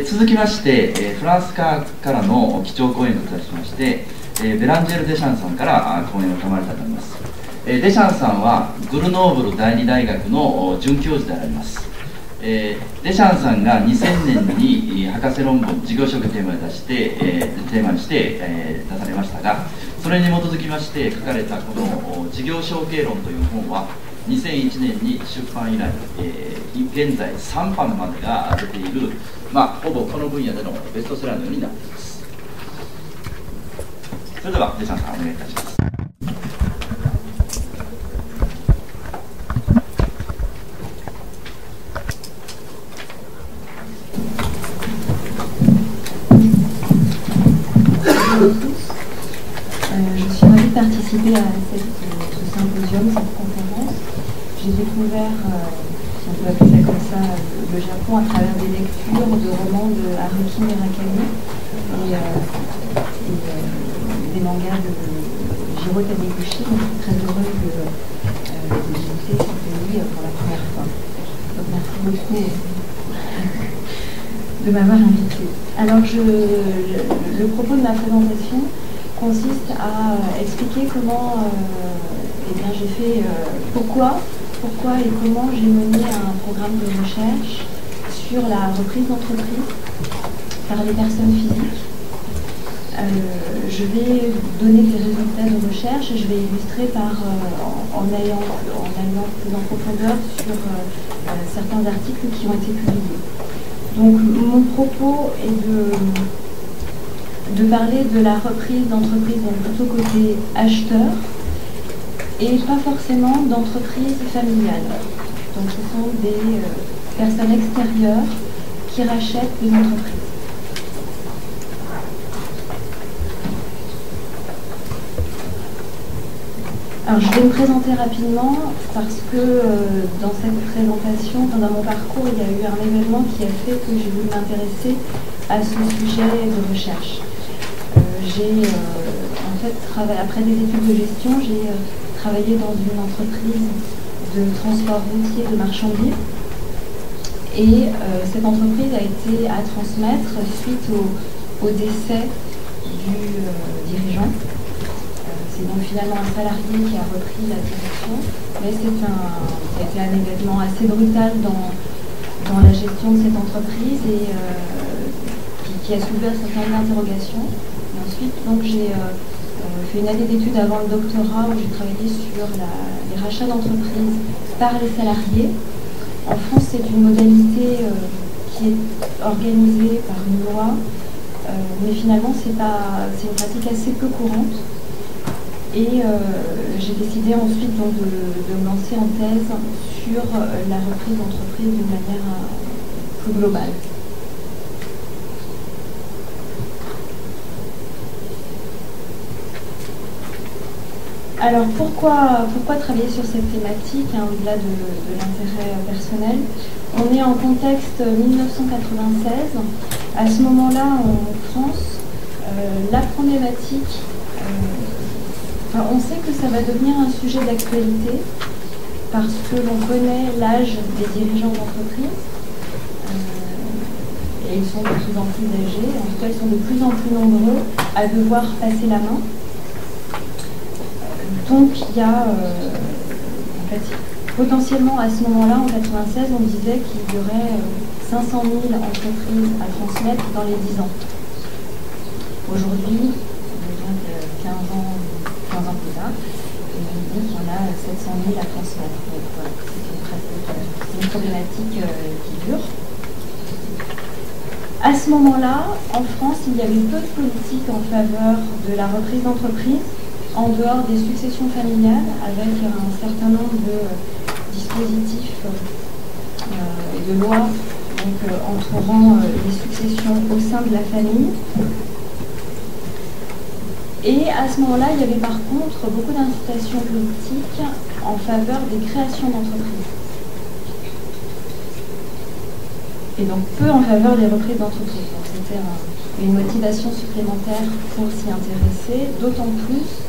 続きまして、フランスからの基調講演といたしまして、ベランジェル・デシャンさんから講演を賜りたいと思います。デシャンさんはグルノーブル第二大学の准教授であります。デシャンさんが2000年に博士論文、事業承継テーマにして出されましたが、それに基づきまして書かれたこの事業承継論という本は、2001年に出版以来、現在3版までが出ている、ほぼこの分野でのベストセラーのようになっています。それではデシャンさん、お願いいたします。Je suis ravie de participer à ce symposium, cette conférence. J'ai découvert, si on peut appeler ça comme ça, le Japon à travers des lectures de romans de Haruki Murakami et des mangas de Jiro Taniguchi. Donc je suis très heureuse de visiter ce pays pour la première fois. Donc merci beaucoup de m'avoir invitée. Alors le propos de ma présentation consiste à expliquer comment j'ai fait, pourquoi et comment j'ai mené un programme de recherche sur la reprise d'entreprise par les personnes physiques. Je vais donner des résultats de recherche et je vais illustrer en allant plus en profondeur sur certains articles qui ont été publiés. Donc mon propos est de parler de la reprise d'entreprise, donc plutôt côté acheteur, et pas forcément d'entreprise familiale. Donc ce sont des personnes extérieures qui rachètent des entreprises. Alors je vais me présenter rapidement parce que dans cette présentation, dans mon parcours, il y a eu un événement qui a fait que j'ai voulu m'intéresser à ce sujet de recherche. Après des études de gestion, j'ai travaillé dans une entreprise de transport routier de marchandises. Et cette entreprise a été à transmettre suite au décès du dirigeant. C'est donc finalement un salarié qui a repris la direction. Mais ça a été un événement assez brutal dans la gestion de cette entreprise et qui a soulevé un certain nombre d'interrogations. Ensuite, donc, j'ai fait une année d'études avant le doctorat où j'ai travaillé sur les rachats d'entreprises par les salariés. En France, c'est une modalité qui est organisée par une loi, mais finalement, c'est une pratique assez peu courante. Et j'ai décidé ensuite donc, de me lancer en thèse sur la reprise d'entreprise d'une manière plus globale. Alors pourquoi travailler sur cette thématique, au-delà de l'intérêt personnel? On est en contexte 1996. À ce moment-là, en France, la problématique, on sait que ça va devenir un sujet d'actualité parce que l'on connaît l'âge des dirigeants d'entreprise et ils sont de plus en plus âgés. En tout cas, ils sont de plus en plus nombreux à devoir passer la main. Donc il y a, potentiellement à ce moment-là, en 1996, on disait qu'il y aurait 500 000 entreprises à transmettre dans les 10 ans. Aujourd'hui, donc 15 ans plus tard, on dit qu'il y en a 700 000 à transmettre. Donc voilà, c'est une problématique qui dure. À ce moment-là, en France, il y avait peu de politiques en faveur de la reprise d'entreprise, en dehors des successions familiales, avec un certain nombre de dispositifs et de lois entourant les successions au sein de la famille. Et à ce moment-là, il y avait par contre beaucoup d'incitations politiques en faveur des créations d'entreprises. Et donc peu en faveur des reprises d'entreprises. Donc c'était une motivation supplémentaire pour s'y intéresser, d'autant plus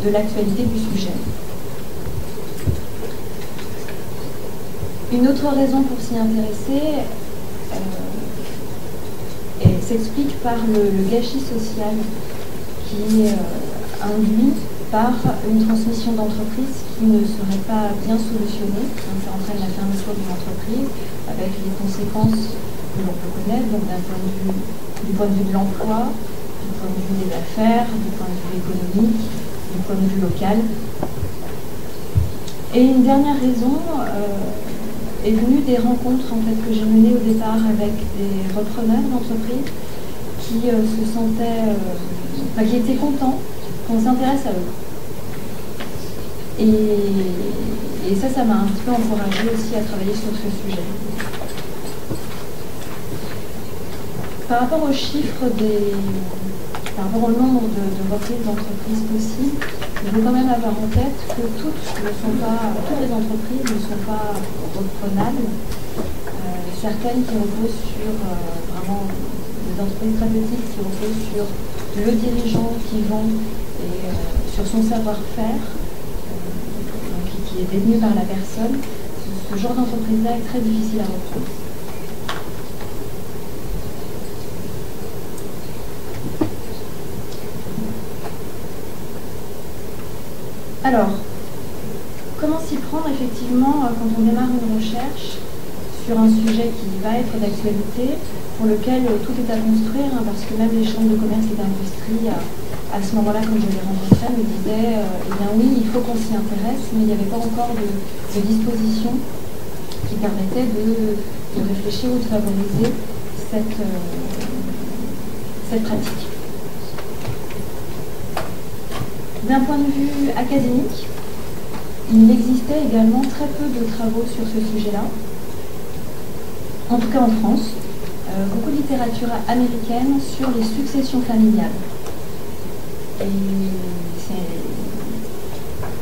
de l'actualité du sujet. Une autre raison pour s'y intéresser, s'explique par le gâchis social qui est induit par une transmission d'entreprise qui ne serait pas bien solutionnée. Donc, ça entraîne la fermeture d'une entreprise avec les conséquences que l'on peut connaître, donc du point de vue de l'emploi, du point de vue des affaires, du point de vue économique, du point de vue local. Et une dernière raison est venue des rencontres en fait, que j'ai menées au départ avec des repreneurs d'entreprises qui se sentaient, qui étaient contents qu'on s'intéresse à eux. Et ça m'a un petit peu encouragée aussi à travailler sur ce sujet. Par rapport aux chiffres par rapport au nombre de reprises d'entreprises possibles, il faut quand même avoir en tête que toutes les entreprises ne sont pas reprenables. Certaines qui reposent sur vraiment des entreprises très petites qui reposent sur le dirigeant qui vend et sur son savoir-faire, qui est détenu par la personne. Ce genre d'entreprise-là est très difficile à reprendre. Alors, comment s'y prendre effectivement quand on démarre une recherche sur un sujet qui va être d'actualité, pour lequel tout est à construire, parce que même les chambres de commerce et d'industrie, à ce moment-là, quand je les rencontrais, me disaient eh bien oui, il faut qu'on s'y intéresse, mais il n'y avait pas encore de dispositions qui permettaient de réfléchir ou de favoriser cette pratique. D'un point de vue académique, il existait également très peu de travaux sur ce sujet-là, en tout cas en France. Beaucoup de littérature américaine sur les successions familiales. Et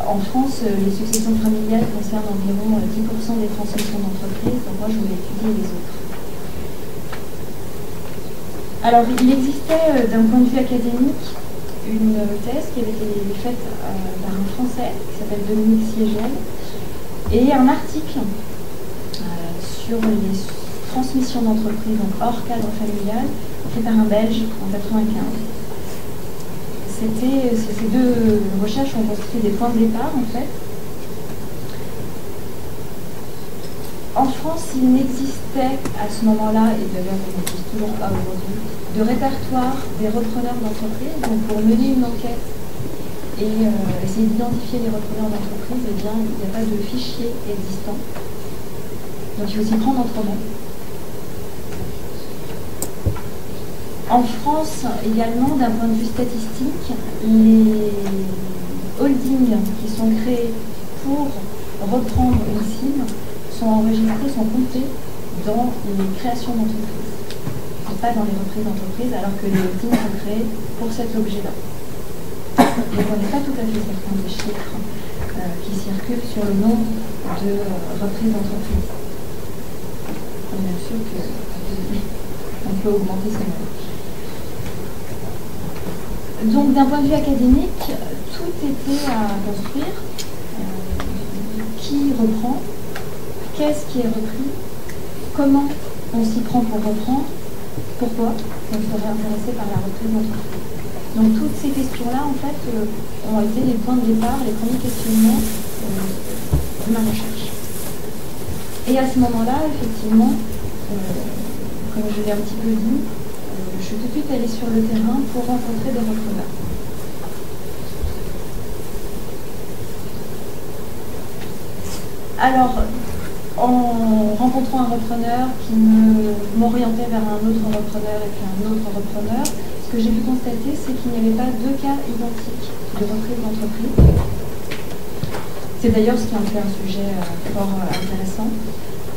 en France, les successions familiales concernent environ 10% des transmissions d'entreprises, donc moi je voulais étudier les autres. Alors il existait d'un point de vue académique une thèse qui avait été faite par un Français qui s'appelle Dominique Siegel et un article sur les transmissions d'entreprise, donc hors cadre familial, fait par un Belge en 1995. Ces deux recherches ont constitué des points de départ en fait. En France, il n'existait à ce moment-là, et d'ailleurs il n'existe toujours pas aujourd'hui, de répertoire des repreneurs d'entreprise. Donc pour mener une enquête et essayer d'identifier les repreneurs d'entreprise, eh bien, il n'y a pas de fichier existant. Donc il faut s'y prendre autrement. En France, également, d'un point de vue statistique, les holdings qui sont créés pour reprendre une cible sont enregistrés, sont comptés dans les créations d'entreprises, et pas dans les reprises d'entreprises, alors que les holdings sont créés pour cet objet-là. Donc on n'est pas tout à fait certain des chiffres qui circulent sur le nombre de reprises d'entreprises. On est bien sûr qu'on peut augmenter ces nombres. Donc d'un point de vue académique, tout était à construire. Qui reprend? Qu'est-ce qui est repris? Comment on s'y prend pour reprendre? Pourquoi on serait intéressé par la reprise d'entreprise? Donc toutes ces questions-là, en fait, ont été les points de départ, les premiers questionnements de ma recherche. Et à ce moment-là, effectivement, comme je l'ai un petit peu dit, je suis tout de suite allée sur le terrain pour rencontrer des repreneurs. Alors, en rencontrant un repreneur qui m'orientait vers un autre repreneur et puis un autre repreneur, ce que j'ai pu constater, c'est qu'il n'y avait pas deux cas identiques de reprise d'entreprise. C'est d'ailleurs ce qui en fait un sujet fort intéressant,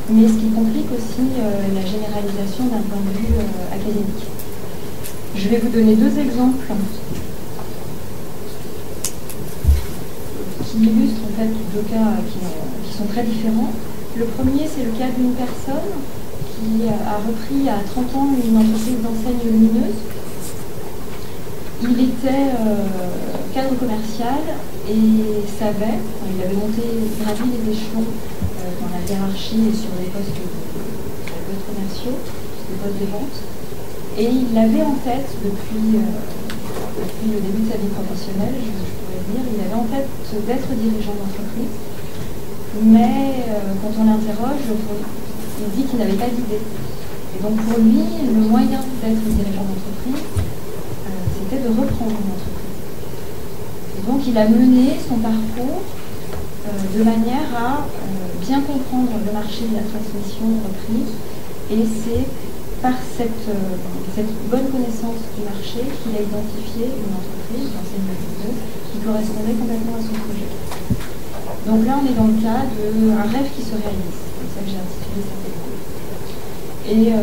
mais ce qui complique aussi la généralisation d'un point de vue académique. Je vais vous donner deux exemples qui illustrent en fait deux cas qui sont très différents. Le premier, c'est le cas d'une personne qui a repris à 30 ans une entreprise d'enseigne lumineuse. Il était cadre commercial et savait, il avait gravi les échelons dans la hiérarchie et sur les postes commerciaux, les postes de vente. Et il l'avait en tête depuis le début de sa vie professionnelle, je pourrais dire, il avait en tête d'être dirigeant d'entreprise, mais quand on l'interroge, il dit qu'il n'avait pas d'idée. Et donc pour lui, le moyen d'être dirigeant d'entreprise, c'était de reprendre une entreprise. Et donc il a mené son parcours de manière à bien comprendre le marché de la transmission reprise, et c'est par cette bonne connaissance du marché qu'il a identifié une entreprise, l'enseigne qui correspondait complètement à son projet. Donc là, on est dans le cas d'un rêve qui se réalise. C'est comme ça que j'ai intitulé cette épreuve. Et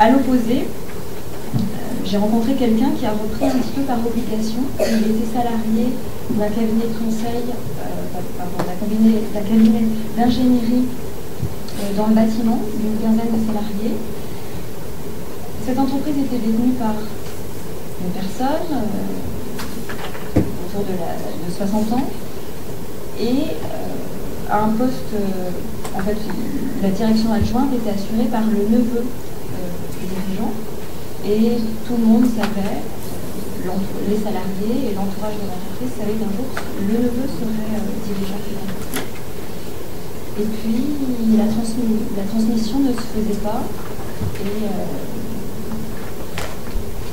à l'opposé, j'ai rencontré quelqu'un qui a repris un petit peu par obligation. Il était salarié d'un cabinet de conseil, d'un cabinet d'ingénierie dans le bâtiment, d'une quinzaine de salariés. Cette entreprise était détenue par une personne autour de 60 ans et à un poste, en fait, la direction adjointe était assurée par le neveu du dirigeant, et tout le monde savait, les salariés et l'entourage de l'entreprise savaient qu'un jour le neveu serait dirigeant de l'entreprise. Et puis, la transmission ne se faisait pas. Et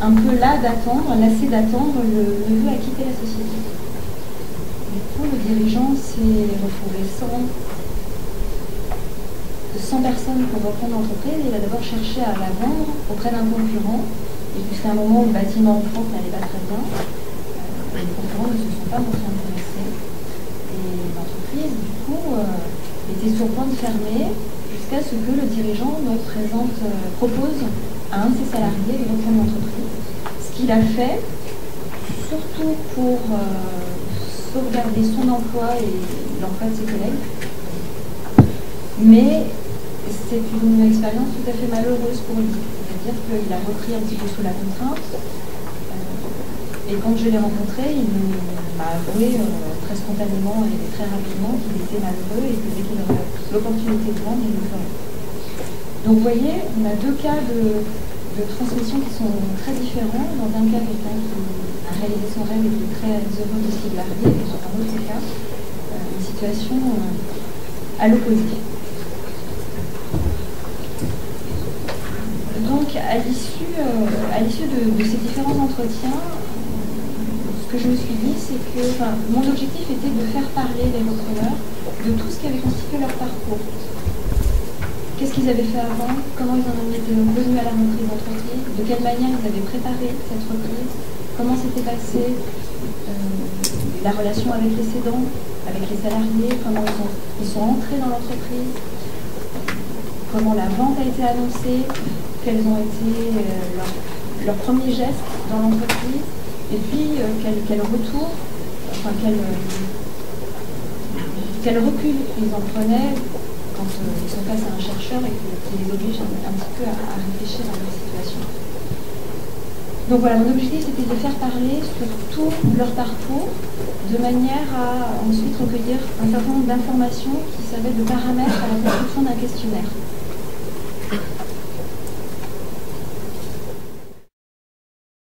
un peu lassé d'attendre, le neveu a quitté la société. Du coup, le dirigeant s'est retrouvé sans personne pour reprendre l'entreprise. Il a d'abord cherché à la vendre auprès d'un concurrent. Et jusqu'à un moment où le bâtiment en France n'allait pas très bien, les concurrents ne se sont pas montrés intéressés. Et l'entreprise, du coup, était sur le point de fermer jusqu'à ce que le dirigeant propose à un de ses salariés de reprendre l'entreprise. Ce qu'il a fait, surtout pour sauvegarder son emploi et l'emploi de ses collègues. Mais c'est une expérience tout à fait malheureuse pour lui. C'est-à-dire qu'il a repris un petit peu sous la contrainte. Et quand je l'ai rencontré, il m'a avoué très spontanément et très rapidement qu'il était malheureux et que dès qu'il aurait l'opportunité de vendre, il le ferait. Donc vous voyez, on a deux cas de transmission qui sont très différents. Dans un cas, quelqu'un qui a réalisé son rêve et qui est très heureux de s'y varier, et dans un autre cas, une situation à l'opposé. Donc à l'issue de ces différents entretiens, ce que je me suis dit, c'est que mon objectif était de faire parler les repreneurs de tout ce qui avait constitué leur parcours. Qu'est-ce qu'ils avaient fait avant, comment ils en étaient venus à la reprise d'entreprise, de quelle manière ils avaient préparé cette reprise, comment s'était passée la relation avec les cédants, avec les salariés, comment ils sont entrés dans l'entreprise, comment la vente a été annoncée, quels ont été leurs premiers gestes dans l'entreprise, et puis quel retour, quel recul ils en prenaient quand ils sont face à un chercheur et qui les oblige un petit peu à réfléchir à leur situation. Donc voilà, mon objectif c'était de faire parler sur tout leur parcours, de manière à ensuite recueillir un certain nombre d'informations qui servaient de paramètres à la construction d'un questionnaire.